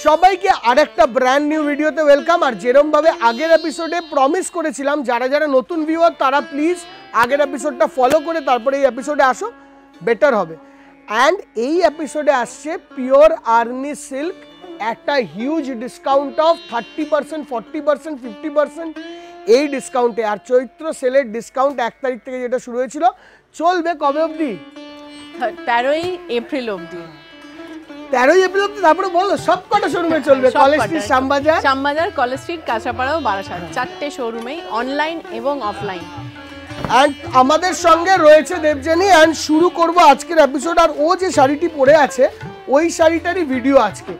সবাইকে আরেকটা brand new ভিডিওতে ওয়েলকাম। আর যেরকম ভাবে আগের এপিসোডে প্রমিস করেছিলাম, যারা যারা নতুন ভিউয়ার তারা প্লিজ আগের এপিসোডটা ফলো করে তারপরে এই এপিসোডে আসো, বেটার হবে। অ্যান্ড এই এপিসোডে আসছে পিওর আর্নি সিল্ক, একটা হিউজ ডিসকাউন্ট অফ 30%, 40%, 50% এই ডিসকাউন্টে। আর চৈত্র সেলের ডিসকাউন্ট 1 তারিখ থেকে যেটা শুরু হয়েছিল চলবে কবে অবধি? 13ই এপ্রিল অবধি। 13ই এপ্রিল অবধি। তারপরে বলো সব কটা শোরুমে চলবে? College Street, Shyambazar, College Street, Kanchrapara ও বারাসাত, 4টে শোরুমেই অনলাইন এবং অফলাইন। অ্যান্ড আমাদের সঙ্গে রয়েছে দেবযানী। অ্যান্ড শুরু করব আজকের এপিসোড। আর ও যে শাড়িটি পরে আছে ওই শাড়িটারই ভিডিও আজকে,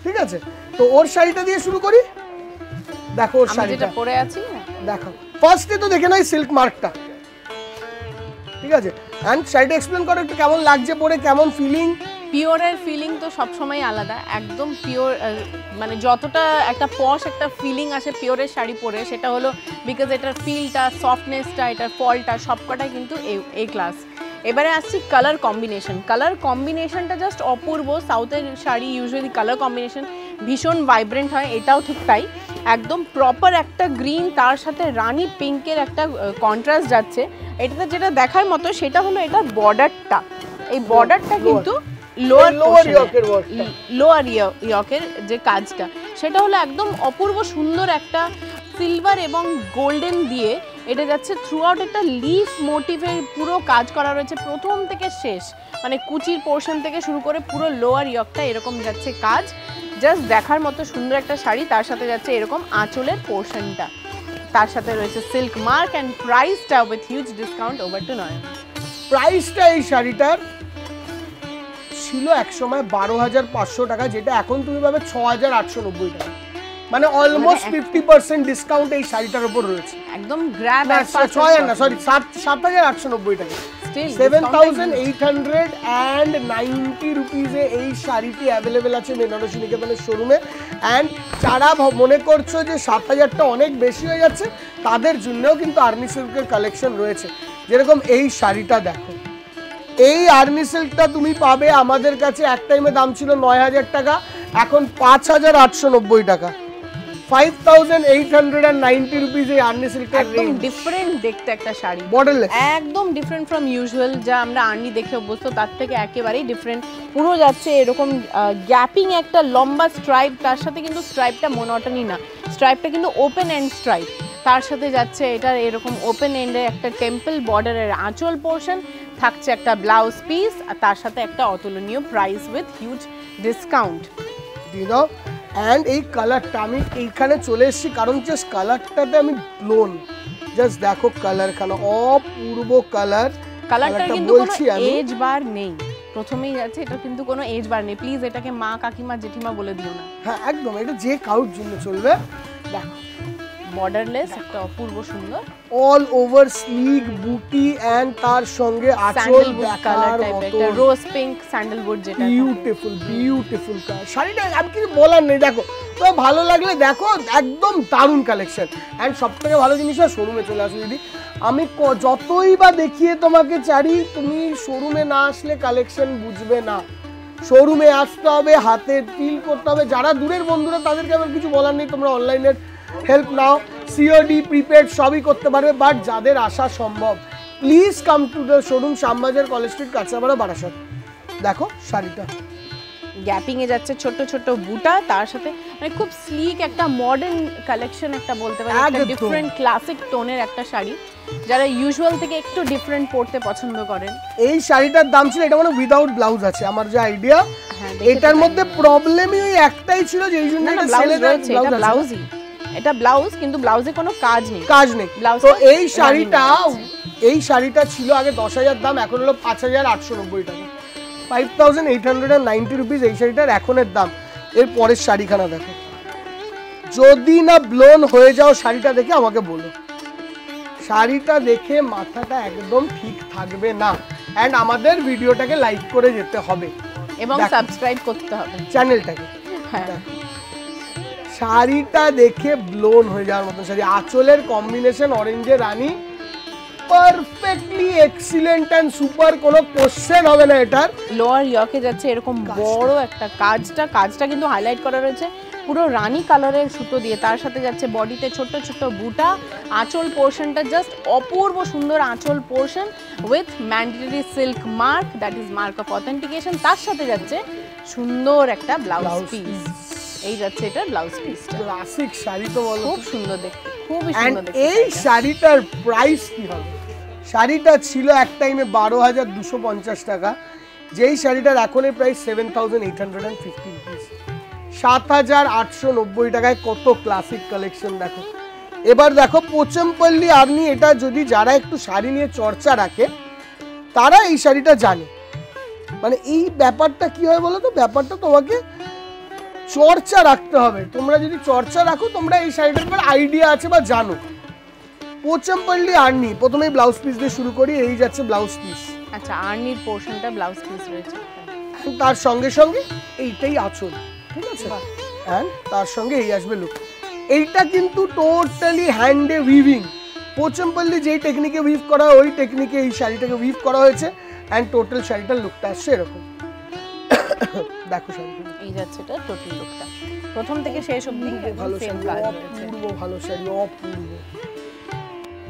ঠিক আছে? তো ওর শাড়িটা দিয়ে শুরু করি। দেখো ওর শাড়িটা পরে আছি, দেখো। ফার্স্টে তো দেখে নাও সিল্ক মার্কটা, ঠিক আছে? অ্যান্ড শাড়িটা এক্সপ্লেন করো একটু, কেমন লাগছে পরে, কেমন ফিলিং? পিওরের ফিলিং তো সবসময় আলাদা, একদম পিওর, মানে যতটা একটা পশ একটা ফিলিং আসে পিওরের শাড়ি পরে, সেটা হলো বিকজ এটার ফিলটা, সফটনেসটা, এটার ফলটা সবকটাই কিন্তু এ ক্লাস। এবারে আসছি কালার কম্বিনেশন। কালার কম্বিনেশনটা জাস্ট অপূর্ব। সাউথের শাড়ি ইউজুয়ালি কালার কম্বিনেশন ভীষণ ভাইব্রেন্ট হয়, এটাও ঠিক তাই। একদম প্রপার একটা গ্রিন, তার সাথে রানি পিঙ্কের একটা কন্ট্রাস্ট যাচ্ছে। এটাতে যেটা দেখার মতো সেটা হলো এটার বর্ডারটা। এই বর্ডারটা কিন্তু লোয়ার ইয়কের যে কাজটা, সেটা হলো একদম অপূর্ব সুন্দর একটা সিলভার এবং গোল্ডেন দিয়ে এটা যাচ্ছে। থ্রু আউট একটা লিফ মোটিভের পুরো কাজ করা রয়েছে প্রথম থেকে শেষ, মানে কুচির পোর্শন থেকে শুরু করে পুরো লোয়ার ইয়কটা এরকম যাচ্ছে কাজ। জাস্ট দেখার মতো সুন্দর একটা শাড়ি। তার সাথে যাচ্ছে এরকম আঁচলের পোর্শনটা, তার সাথে রয়েছে সিল্ক মার্ক। অ্যান্ড প্রাইসটা with huge discount over two নয়ন। প্রাইসটা এই শাড়িটার ছিল একসময় 12,500 টাকা, যেটা এখন তুমি পাবে 6,890 টাকা। মানে অলমোস্ট 50% ডিসকাউন্ট এই শাড়িটার উপর রয়েছে। একদম গ্র্যাব। 7,890 টাকা, 7,890 রুপিসে এই শাড়িটি অ্যাভেলেবেল আছে বেনারসি নিকেতনের শোরুমে। অ্যান্ড যারা মনে করছো যে 7,000টা অনেক বেশি হয়ে যাচ্ছে, তাদের জন্যও কিন্তু আর্নি সিল্কের কালেকশন রয়েছে। যেরকম এই শাড়িটা দেখো, এই আর্নি সিল্কটা তুমি পাবে আমাদের কাছে এক টাইমে দাম ছিল 9,000 টাকা, এখন 5,890 টাকা। 5,890 রুপিস এই আর্নি সিল্কটা। একদম ডিফারেন্ট দেখতে একটা শাড়ি, বর্ডারলেস, একদম ডিফারেন্ট ফ্রম ইউজুয়াল যা আমরা আর্নি দেখে অভ্যস্ত, তার থেকে একেবারেই ডিফারেন্ট। পুরো যাচ্ছে এরকম গ্যাপিং একটা লম্বা স্ট্রাইপ, তার সাথে কিন্তু স্ট্রাইপটা মনোটনি না, স্ট্রাইপটা কিন্তু ওপেন এন্ড স্ট্রাইপ। তার সাথে যাচ্ছে এটার এরকম ওপেন এন্ডে একটা টেম্পল বর্ডারের আঁচল পোর্শন, থাকছে একটা ব্লাউজ পিস, আর তার সাথে একটা অতুলনীয় প্রাইস উইথ হিউজ ডিসকাউন্ট। দিদা অ্যান্ড এই কালারটা আমি এইখানে চলে এসেছি কারণ জাস্ট কালারটাতে আমি ব্লোন। জাস্ট দেখো কালারখানা, অপূর্ব কালার। কালারটা কিন্তু কোনো এজ বার নেই, প্রথমেই যাচ্ছে এটা কিন্তু কোনো এজ বার নেই। প্লিজ এটাকে মা, কাকিমা, জেঠিমা বলে দিও না। হ্যাঁ একদম, এটা যে কারোর জন্য চলবে। দেখো বর্ডারলেস একটা অপূর্ব সুন্দর অল ওভার স্লিক বুটি অ্যান্ড তার সঙ্গে আঁচল দেখার মতো রোজ পিঙ্ক স্যান্ডেলউড, যেটা বিউটিফুল বিউটিফুল কালার। শাড়িটা আমি কিছু বলার নেই, দেখো তো ভালো লাগলে দেখো, একদম দারুণ কালেকশন। অ্যান্ড সবথেকে ভালো জিনিস হয় শোরুমে চলে আসো। যদি আমি যতই বা দেখিয়ে তোমাকে চারি, তুমি শোরুমে না আসলে কালেকশন বুঝবে না। শোরুমে আসতে হবে, হাতে ফিল করতে হবে। যারা দূরের বন্ধুরা তাদেরকে আমার কিছু বলার নেই, তোমরা অনলাইনের হেল্প নাও, সিওডি প্রিপেড সবই করতে পারবে। বাট যাদের আসা সম্ভব, please come to the showroom, Shyambazar, College Street, Kanchrapara, Barasat. দেখো শাড়িটা গ্যাপিং এ যাচ্ছে ছোট ছোট বুটা, তার সাথে মানে খুব স্লিক একটা মডার্ন কালেকশন একটা বলতে পারি, একটা ডিফারেন্ট ক্লাসিক টোনের একটা শাড়ি, যারা ইউজুয়াল থেকে একটু ডিফারেন্ট পড়তে পছন্দ করেন। এই শাড়িটার দাম ছিল, এটা মানে উইদাউট ব্লাউজ আছে আমার যে আইডিয়া। এটার মধ্যে প্রবলেমই ওই একটাই ছিল যে এই জন্য এটা সেলে রয়েছে, এটা ব্লাউজই, এটা ব্লাউজ কিন্তু ব্লাউজে কোনো কাজ নেই, তো এই শাড়িটা ছিল আগে 10,000 দাম, এখন হলো 5,890 টাকা, 5,890 রুপিস এই শাড়িটার এখনের দাম। এর পরের শাড়িখানা দেখো, যদি না ব্লোন হয়ে যাও শাড়িটা দেখে আমাকে বলো। শাড়িটা দেখে মাথাটা একদম ঠিক থাকবে না। অ্যান্ড আমাদের ভিডিওটাকে লাইক করে যেতে হবে এবং সাবস্ক্রাইব করতে হবে চ্যানেলটাকে। শাড়িটা দেখে ব্লোন হয়ে যাওয়ার মতো শাড়ি। আঁচলের কম্বিনেশন অরেঞ্জে রানী, পারফেক্টলি এক্সিলেন্ট এন্ড সুপার, কোনো কোশ্চেন হবে না এটার। লোয়ার ইয়কে যাচ্ছে এরকম বড় একটা কাজটা কিন্তু হাইলাইট করা রয়েছে পুরো রানী কালারের সুতো দিয়ে, তার সাথে যাচ্ছে বডিতে ছোট ছোট বুটা, আঁচল পোর্শনটা জাস্ট অপূর্ব সুন্দর আঁচল portion with mandatory silk mark, that is mark of authentication. তার সাথে যাচ্ছে সুন্দর একটা ব্লাউজ পিস, এই যাচ্ছে এটা ব্লাউজ পিসটা। ক্লাসিক শাড়ি তো বলো, খুব সুন্দর দেখতে, খুবই এন্ড সুন্দর দেখতে। এই শাড়িটার প্রাইস কি হবে? শাড়িটা ছিল এক টাইমে 12,250 টাকা, যেই শাড়িটার এখনের প্রাইস 7,850 রুপিস, 7,890 টাকায়। কত ক্লাসিক কালেকশন দেখো। এবার দেখো পোচমপল্লী আর্নি, এটা যদি যারা একটু শাড়ি নিয়ে চর্চা রাখে তারা এই শাড়িটা জানে। মানে এই ব্যাপারটা কি হয় বলো তো, ব্যাপারটা তোমাকে চর্চা রাখতে হবে। তোমরা যদি চর্চা রাখো তোমরা এই শাড়িটার উপর আইডিয়া আছে বা জানো। পোচমপল্লী আর্নি, প্রথমেই ব্লাউজ পিস দিয়ে শুরু করি। এই যাচ্ছে ব্লাউজ পিস, আচ্ছা আর্নির পোর্শনটা ব্লাউজ পিস রয়েছে, তার সঙ্গে সঙ্গে এইটাই আঁচল, ঠিক আছে, অ্যান্ড তার সঙ্গে এই আসবে লুক। এইটা কিন্তু টোটালি হ্যান্ডে উইভিং, পোচমপল্লী যেই টেকনিকে উইভ করা হয় ওই টেকনিকে এই শাড়িটাকে উইভ করা হয়েছে, অ্যান্ড টোটাল শাড়িটার লুকটা আসছে এরকম। দেখো শাড়িটা, এই যাচ্ছে এটা টোটাল লুকটা প্রথম থেকে শেষ অবধি ভালো সেম শাড়ি, কাজ রয়েছে। অপূর্ব ভালো শাড়ি, অপূর্ব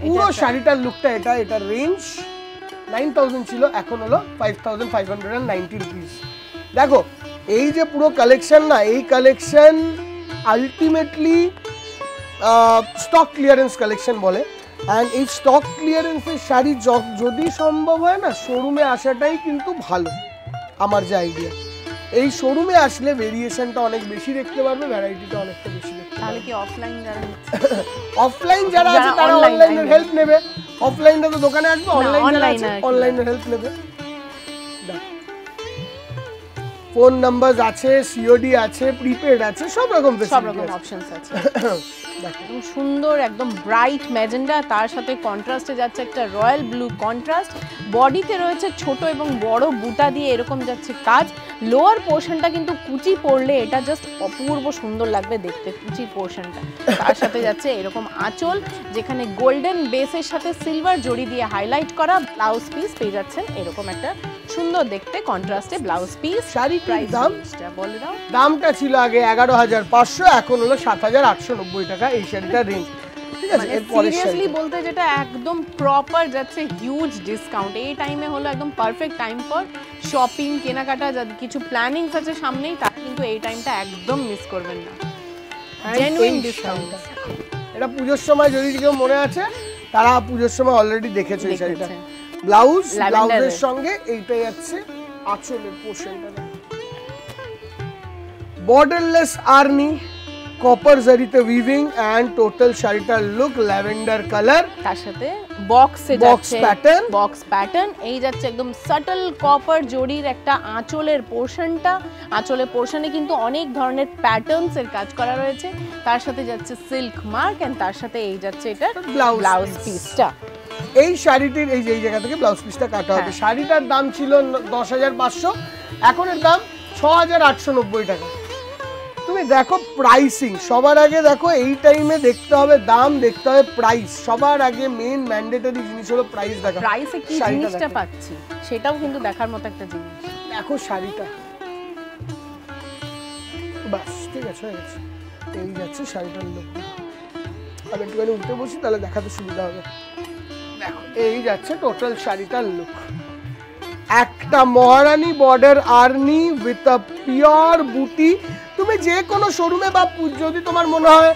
পুরো শাড়িটার লুকটা এটা। এটার রেঞ্জ 9,000 ছিল, এখন হলো 5,590 রুপিস। দেখো এই যে পুরো কালেকশন না, এই collection ultimately stock clearance collection বলে। অ্যান্ড এই স্টক ক্লিয়ারেন্সের শাড়ি যদি সম্ভব হয় না শোরুমে আসাটাই কিন্তু ভালো। আমার যে আইডিয়া, এই শোরুমে আসলে ভেরিয়েশনটা অনেক বেশি দেখতে পারবে, ভ্যারাইটিটা অনেকটা বেশি দেখতে পারবে। তাহলে কি অফলাইন যারা অফলাইন যারা আছে তারা অনলাইনের হেল্প নেবে, অফলাইনটা তো দোকানে আসবে, অনলাইন যারা আছে অনলাইনের হেল্প নেবে। ফোন নাম্বার আছে, সিওডি আছে, প্রিপেড আছে, সব রকম অপশনস আছে। একদম সুন্দর একদম ব্রাইট ম্যাজেন্ডা, তার সাথে কন্ট্রাস্টে যাচ্ছে একটা রয়্যাল ব্লু কন্ট্রাস্ট, বডিতে রয়েছে ছোট এবং বড় বুটা দিয়ে এরকম যাচ্ছে কাজ। লোয়ার পোর্শনটা কিন্তু কুচি পরলে এটা জাস্ট অপূর্ব সুন্দর লাগবে দেখতে, কুচি পোর্শনটা। তার সাথে যাচ্ছে এরকম আঁচল, যেখানে গোল্ডেন বেসের সাথে সিলভার জড়ি দিয়ে হাইলাইট করা। ব্লাউজ পিস পেয়ে যাচ্ছেন এরকম একটা সুন্দর দেখতে কন্ট্রাস্টে ব্লাউজ পিস। শাড়িটার দাম বলে দাও। দামটা ছিল আগে 11,500, এখন হলো 7,890 টাকা এই শাড়িটার রেঞ্জ, ঠিক আছে। এরপরে সিরিয়াসলি বলতে যেটা একদম প্রপার যাচ্ছে হিউজ ডিসকাউন্ট। এই টাইমে হলো একদম পারফেক্ট টাইম ফর শপিং, কেনাকাটা, যাদের কিছু প্ল্যানিংস আছে সামনেই তারা কিন্তু এই টাইমটা একদম মিস করবেন না। Genuine discount. এটা পুজোর সময় যদি কেউ মনে আছে তারা পুজোর সময় অলরেডি দেখেছে এই শাড়িটা। ব্লাউজের সঙ্গে এইটাই আছে আঁচলের পোর্শনটা। বর্ডারলেস আর্নি, কপার জারিতে উইভিং, এন্ড টোটাল শাড়িটার লুক ল্যাভেন্ডার কালার, তার সাথে বক্স প্যাটার্ন এই যাচ্ছে একদম সাটল কপার জড়ির একটা আঁচলের পোর্শনটা। আঁচলের পোর্শনে কিন্তু অনেক ধরনের প্যাটার্নস এর কাজ করা রয়েছে, তার সাথে যাচ্ছে সিল্ক মার্ক, এন্ড তার সাথে এই যাচ্ছে এটা ব্লাউজ পিসটা। এই শাড়িটির এই জায়গা থেকে ব্লাউজ পিসটা কাটা হবে। শাড়িটার দাম ছিল 10,500, এখন এর দাম 6,890 টাকা। তুমি দেখো প্রাইসিং, সবার আগে দেখো এই টাইমে দেখতে হবে দাম, দেখতে হবে প্রাইস। সবার আগে মেইন ম্যান্ডেটরি জিনিস হলো প্রাইস দেখা। প্রাইসে কি জিনিসটা পাচ্ছি সেটাও কিন্তু দেখার মতো একটা জিনিস। দেখো শাড়িটা, বাস ঠিক আছে, হয়ে গেছে। এই যাচ্ছে শাড়িটার লুক। আমি একটুখানি উঠে বসি তাহলে দেখাতে সুবিধা হবে। দেখো এই যাচ্ছে টোটাল শাড়িটার লুক। একটা মহারানী বর্ডার আর্নি উইথ আ পিওর বুটি। তুমি যে কোনো শোরুমে বা যদি তোমার মনে হয়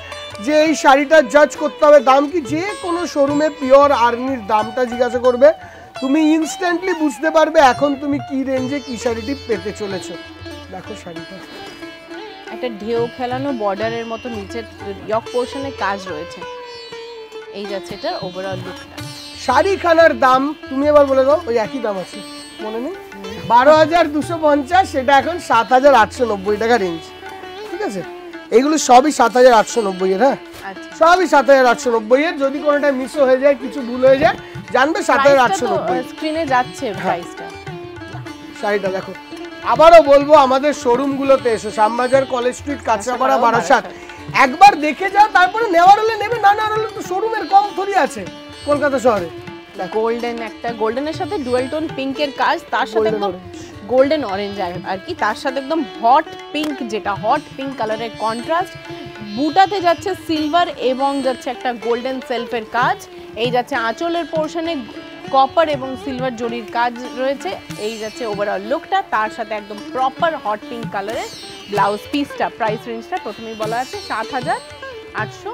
যে এই শাড়িটা জাজ করতে হবে দাম কি, যে কোনো শোরুমে পিওর আর্নির দামটা জিজ্ঞাসা করবে, তুমি ইনস্ট্যান্টলি বুঝতে পারবে এখন তুমি কি রেঞ্জে কি শাড়িটি পেতে চলেছো। দেখো শাড়িটা একটা ঢেউ খেলানো বর্ডারের মতো নিচের ইয়ক পোর্শনে কাজ রয়েছে। এই যাচ্ছে এটার ওভারঅল লুকটা। শাড়িখানার দাম তুমি এবার বলে দাও, ওই একই দাম আছে মনে নেই, 12,250, সেটা এখন 7,890 টাকা রেঞ্জ, ঠিক আছে। এইগুলো সবই 7,890 এর, হ্যাঁ সবই 7,890 এর। যদি কোনোটা মিস হয়ে যায়, কিছু ভুল হয়ে যায়, জানবে 7,890 স্ক্রিনে যাচ্ছে প্রাইসটা। শাড়িটা দেখো, আবারও বলবো আমাদের শোরুমগুলোতে এসো, শ্যামবাজার, কলেজ স্ট্রিট, কাঁচরাপাড়া, বারাসাত, একবার দেখে যাও, তারপরে নেওয়ার হলে নেবে, না নেওয়ার হলে তো শোরুমের কম থরি আছে কলকাতা শহরে, গোল্ডেন একটা গোল্ডেনের সাথে ডুয়াল টোন পিঙ্কের কাজ, তার সাথে Golden একদম orange। গোল্ডেন অরেঞ্জ আর কি, তার সাথে একদম হট পিঙ্ক, যেটা হট পিঙ্ক কালারের কন্ট্রাস্ট। বুটাতে যাচ্ছে সিলভার এবং যাচ্ছে একটা গোল্ডেন সেলফের কাজ। এই যাচ্ছে আঁচলের পোর্শনে কপার এবং সিলভার জরির কাজ রয়েছে। এই যাচ্ছে ওভারঅল লুকটা, তার সাথে একদম প্রপার হট পিঙ্ক কালারের ব্লাউজ পিসটা। প্রাইস রেঞ্জটা প্রথমেই বলা আছে 7,800,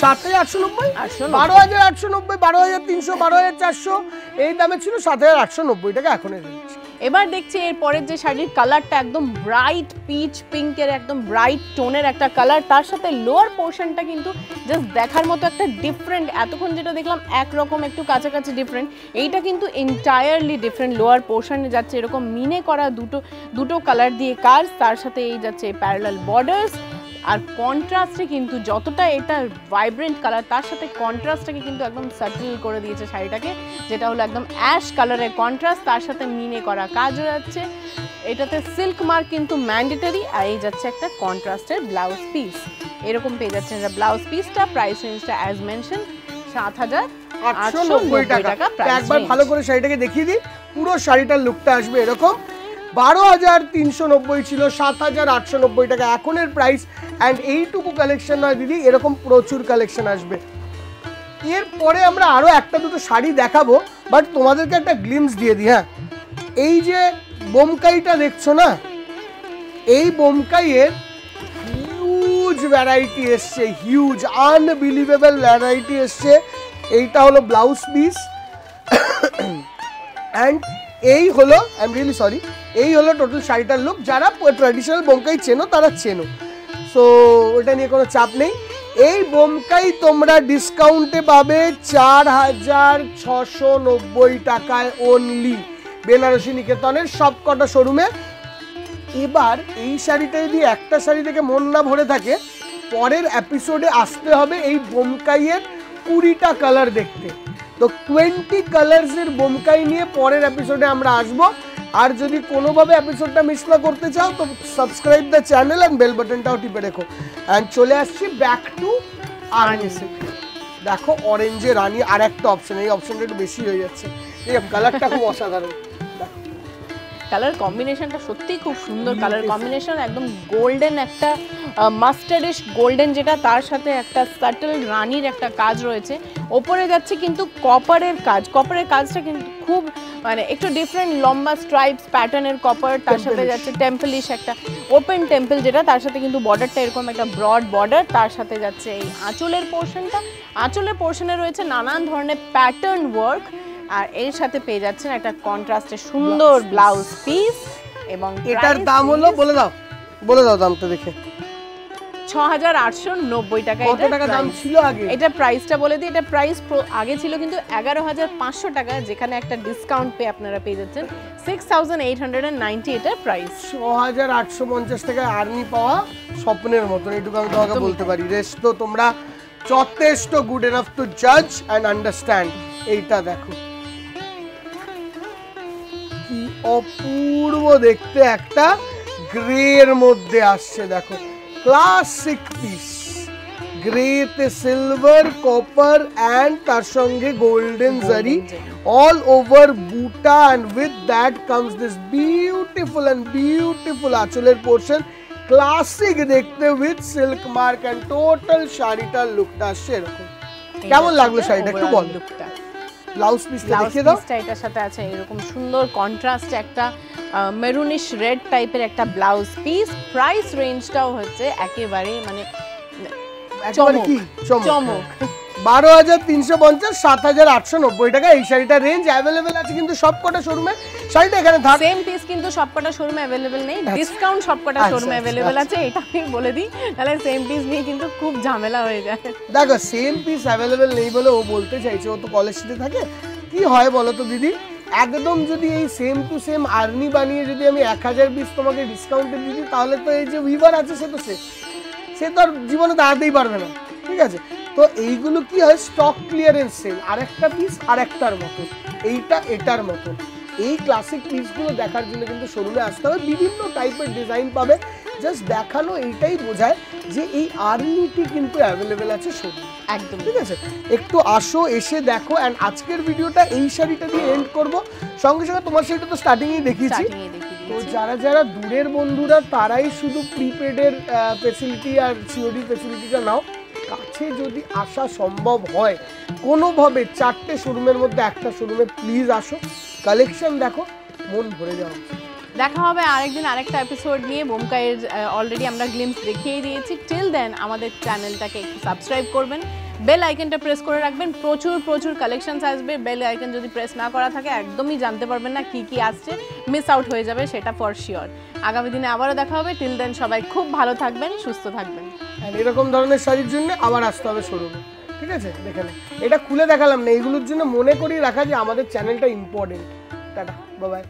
7,890, 890, 12,890, 12,300, 12,400 এই দামে ছিল 7,890 টাকা এখন এর রেঞ্জ। এবার দেখছি এর পরের যে শাড়ির কালারটা একদম ব্রাইট পিচ পিঙ্কের একদম ব্রাইট টোনের একটা কালার, তার সাথে লোয়ার পোর্শনটা কিন্তু জাস্ট দেখার মতো একটা ডিফারেন্ট। এতক্ষণ যেটা দেখলাম একরকম একটু কাছাকাছি ডিফারেন্ট, এইটা কিন্তু এন্টায়ারলি ডিফারেন্ট। লোয়ার পোর্শনে যাচ্ছে এরকম মিনে করা দুটো কালার দিয়ে কাজ, তার সাথে এই যাচ্ছে প্যারালাল বর্ডার্স। আর কন্ট্রাস্টে কিন্তু যতটা এটা ভাইব্রেন্ট কালার, তার সাথে কন্ট্রাস্টটাকে কিন্তু একদম সাটল করে দিয়েছে শাড়িটাকে, যেটা হলো একদম অ্যাশ কালারের কন্ট্রাস্ট, তার সাথে মিনে করা কাজ যাচ্ছে। এটাতে সিল্ক মার্ক কিন্তু ম্যান্ডেটরি। আর এই যাচ্ছে একটা কন্ট্রাস্টের ব্লাউজ পিস, এরকম পেয়ে যাচ্ছে এটা ব্লাউজ পিসটা। প্রাইস রেঞ্জটা অ্যাজ মেনশন 7,890 টাকা প্রাইস। একবার ভালো করে শাড়িটাকে দেখিয়ে দিই, পুরো শাড়িটার লুকটা আসবে এরকম। 12,390 ছিল, 7,890 টাকা এখনের প্রাইস। অ্যান্ড এইটুকু কালেকশন নয় দিদি, এরকম প্রচুর কালেকশন আসবে। এরপরে আমরা আরো একটা দুটো শাড়ি দেখাবো, বাট তোমাদেরকে একটা গ্লিমস দিয়ে দিই। হ্যাঁ, এই যে বোমকাইটা দেখছো না, এই বোমকাইয়ের হিউজ ভ্যারাইটি এসছে, হিউজ আনবিলিভেবল ভ্যারাইটি এসছে। এইটা হলো ব্লাউজ পিস অ্যান্ড এই হলো, আই এম রিয়েলি সরি, এই হলো টোটাল শাড়িটার লুক। যারা ট্র্যাডিশনাল বোমকাই চেনো তারা চেনো, সো ওটা নিয়ে কোনো চাপ নেই। এই বোমকাই তোমরা ডিসকাউন্টে পাবে 4,690 টাকায় অনলি, বেনারসি নিকেতনের সব কটা শোরুমে। এবার এই শাড়িটা যদি একটা শাড়ি থেকে মন না ভরে থাকে, পরের এপিসোডে আসতে হবে এই বোমকাইয়ের 20টা কালার দেখতে। তো 20 কালার্সের বোমকাই নিয়ে পরের এপিসোডে আমরা আসবো। আর যদি কোনোভাবে এপিসোডটা মিস না করতে চাও তো subscribe the channel and bell বাটনটাও টিপে রেখো। অ্যান্ড চলে আসছি ব্যাক টু আরএনএসে। দেখো অরেঞ্জে রানী আর একটা অপশন, এই অপশনটা একটু বেশি হয়ে যাচ্ছে। এই কালারটা খুব অসাধারণ, কালার কম্বিনেশনটা সত্যিই খুব সুন্দর কালার কম্বিনেশন, একদম গোল্ডেন একটা মাস্টার্ডিশ গোল্ডেন, যেটা তার সাথে একটা সাটল রানীর একটা কাজ রয়েছে। ওপরে যাচ্ছে কিন্তু কপারের কাজ, কপারের কাজটা কিন্তু খুব মানে একটু ডিফারেন্ট, লম্বা স্ট্রাইপস প্যাটার্নের কপার, তার সাথে যাচ্ছে টেম্পলিশ একটা ওপেন টেম্পল, যেটা তার সাথে কিন্তু বর্ডারটা এরকম একটা ব্রড বর্ডার, তার সাথে যাচ্ছে এই আঁচলের পোর্শনটা। আঁচলের পোর্শনে রয়েছে নানান ধরনের প্যাটার্ন ওয়ার্ক, আর এর সাথে পেয়ে যাচ্ছেন একটা কন্ট্রাস্টের সুন্দর ব্লাউজ পিস। এবং এটার দাম হলো, বলে দাও দামটা দেখে। 6,890 টাকা। কত টাকা দাম ছিল আগে? এটা প্রাইসটা বলে দিই, এটা প্রাইস আগে ছিল কিন্তু 11,500 টাকা, যেখানে একটা ডিসকাউন্ট পেয়ে আপনারা পেয়ে যাচ্ছেন 6,890 এটার প্রাইস। 6,850 টাকায় আর্নি পাওয়া স্বপ্নের মতন, এইটুকু আমি তোমাকে বলতে পারি। রেস্ট তো তোমরা যথেষ্ট গুড এনাফ টু জাজ অ্যান্ড আন্ডারস্ট্যান্ড। এইটা দেখো কি অপূর্ব দেখতে, একটা গ্রের মধ্যে আসছে, দেখো ক্লাসিক পিস, গ্রেতে সিলভার কপার অ্যান্ড তার সঙ্গে গোল্ডেন জারি অল ওভার বুটা, and with that comes this beautiful আঁচলের পোর্শন, ক্লাসিক দেখতে with silk mark, and total শাড়িটার লুকটা আসছে এরকম। কেমন লাগলো শাড়িটা একটু বল। ব্লাউজ পিসটা দেখিয়ে দাও। এটার সাথে আছে এরকম সুন্দর কন্ট্রাস্ট একটা মেরুনিশ রেড টাইপের একটা ব্লাউজ পিস। প্রাইস রেঞ্জটাও হচ্ছে একেবারে মানে চমক। 12,350, 7,890 টাকা এই শাড়িটার রেঞ্জ। অ্যাভেলেবেল আছে কিন্তু সবকটা শোরুমে। শাড়িটা এখানে থাক, সেম পিস কিন্তু সবকটা শোরুমে অ্যাভেলেবেল নেই, ডিসকাউন্ট সবকটা শোরুমে অ্যাভেলেবেল আছে, এটা আমি বলে দিই, তাহলে সেম পিস নিয়ে কিন্তু খুব ঝামেলা হয়ে যায়। দেখো সেম পিস অ্যাভেলেবেল নেই বলে ও বলতে চাইছে, ও তো কলেজ স্ট্রিটে থাকে। কি হয় বলো তো দিদি, একদম যদি এই সেম টু সেম আর্নি বানিয়ে যদি আমি 1000 পিস তোমাকে ডিসকাউন্টে দিই, তাহলে তো এই যে উইভার আছে সে তো আর জীবনে দাঁড়াতেই পারবে না, ঠিক আছে? তো এইগুলো কি হয়, স্টক ক্লিয়ারেন্স সেল, আরেকটা পিস আরেকটার মতো, এইটা এটার মতো। এই ক্লাসিক পিসগুলো দেখার জন্য কিন্তু শোরুমে আসতে হবে। বিভিন্ন টাইপের ডিজাইন পাবে, জাস্ট দেখানো এইটাই বোঝায় যে এই আর্নিটি কিন্তু অ্যাভেলেবেল আছে শোরুমে। একদম ঠিক আছে, একটু আসো, এসে দেখো। অ্যান্ড আজকের ভিডিওটা এই শাড়িটা দিয়ে এন্ড করব। সঙ্গে সঙ্গে তোমার শাড়িটা তো স্টার্টিংয়েই দেখিয়েছি। তো যারা যারা দূরের বন্ধুরা তারাই শুধু প্রিপেডের ফেসিলিটি আর সিওডি ফেসিলিটিটা নাও। কাছে যদি আসা সম্ভব হয় কোনোভাবে 4টে শোরুমের মধ্যে একটা শোরুমে প্লিজ আসো, কালেকশন দেখো, মন ভরে যাওয়া উচিত। দেখা হবে আরেকদিন আরেকটা এপিসোড নিয়ে। বোমকাইয়ের অলরেডি আমরা গ্লিমস দেখিয়ে দিয়েছি। টিল দেন আমাদের চ্যানেলটাকে একটু সাবস্ক্রাইব করবেন, বেল আইকনটা প্রেস করে রাখবেন। প্রচুর প্রচুর কালেকশনস আসবে। বেল আইকন যদি প্রেস না করা থাকে একদমই জানতে পারবেন না কি কি আসছে, মিস আউট হয়ে যাবে সেটা ফর শিওর। আগামী দিনে আবারও দেখা হবে। টিল দেন সবাই খুব ভালো থাকবেন, সুস্থ থাকবেন। আর এরকম ধরনের শাড়ির জন্য আবার আসতে হবে শোরুমে। ঠিক আছে, দেখে নে, এটা খুলে দেখালাম না, এগুলোর জন্য মনে করি রাখা যে আমাদের চ্যানেলটা ইম্পর্টেন্ট। Tata, bye bye.